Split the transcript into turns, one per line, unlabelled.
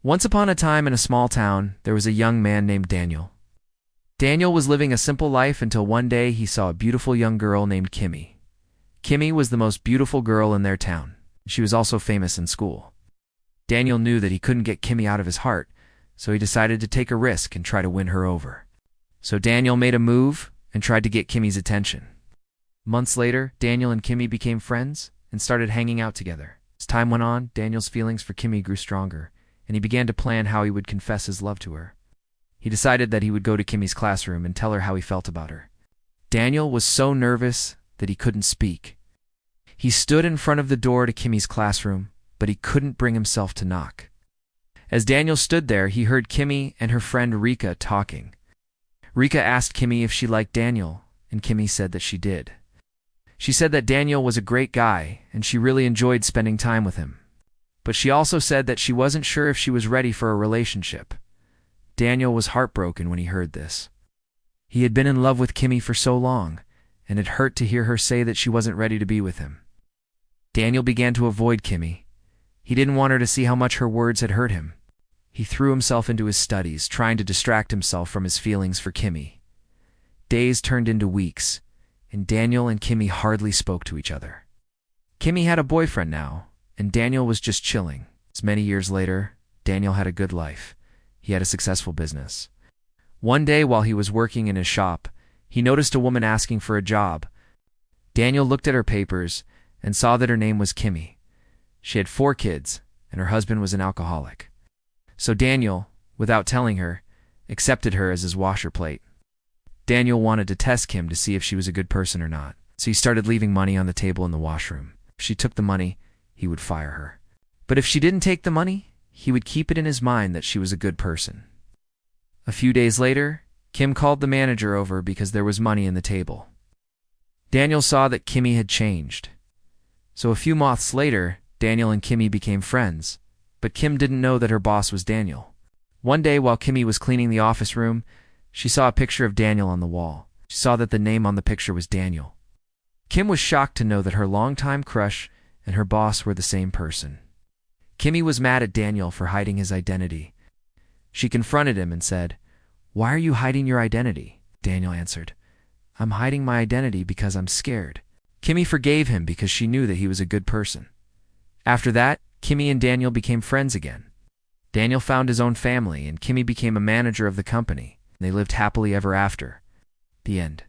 Once upon a time in a small town, there was a young man named Daniel. Daniel was living a simple life until one day he saw a beautiful young girl named Kimmy. Kimmy was the most beautiful girl in their town. She was also famous in school. Daniel knew that he couldn't get Kimmy out of his heart, so he decided to take a risk and try to win her over. So Daniel made a move and tried to get Kimmy's attention. Months later, Daniel and Kimmy became friends and started hanging out together. As time went on, Daniel's feelings for Kimmy grew stronger, and he began to plan how he would confess his love to her. He decided that he would go to Kimmy's classroom and tell her how he felt about her. Daniel was so nervous that he couldn't speak. He stood in front of the door to Kimmy's classroom, but he couldn't bring himself to knock. As Daniel stood there, he heard Kimmy and her friend Rika talking. Rika asked Kimmy if she liked Daniel, and Kimmy said that she did. She said that Daniel was a great guy, and she really enjoyed spending time with him. But she also said that she wasn't sure if she was ready for a relationship. Daniel was heartbroken when he heard this. He had been in love with Kimmy for so long, and it hurt to hear her say that she wasn't ready to be with him. Daniel began to avoid Kimmy. He didn't want her to see how much her words had hurt him. He threw himself into his studies, trying to distract himself from his feelings for Kimmy. Days turned into weeks, and Daniel and Kimmy hardly spoke to each other. Kimmy had a boyfriend now, and Daniel was just chilling. As many years later, Daniel had a good life. He had a successful business. One day while he was working in his shop, he noticed a woman asking for a job. Daniel looked at her papers and saw that her name was Kimmy. She had 4 kids, and her husband was an alcoholic. So Daniel, without telling her, accepted her as his washer plate. Daniel wanted to test Kim to see if she was a good person or not, so he started leaving money on the table in the washroom. If she took the money, he would fire her. But if she didn't take the money, he would keep it in his mind that she was a good person. A few days later, Kim called the manager over because there was money in the table. Daniel saw that Kimmy had changed. So a few months later, Daniel and Kimmy became friends, but Kim didn't know that her boss was Daniel. One day while Kimmy was cleaning the office room, she saw a picture of Daniel on the wall. She saw that the name on the picture was Daniel. Kim was shocked to know that her longtime crush and her boss were the same person. Kimmy was mad at Daniel for hiding his identity. She confronted him and said, "Why are you hiding your identity?" Daniel answered, "I'm hiding my identity because I'm scared." Kimmy forgave him because she knew that he was a good person. After that, Kimmy and Daniel became friends again. Daniel found his own family, and Kimmy became a manager of the company. They lived happily ever after. The end.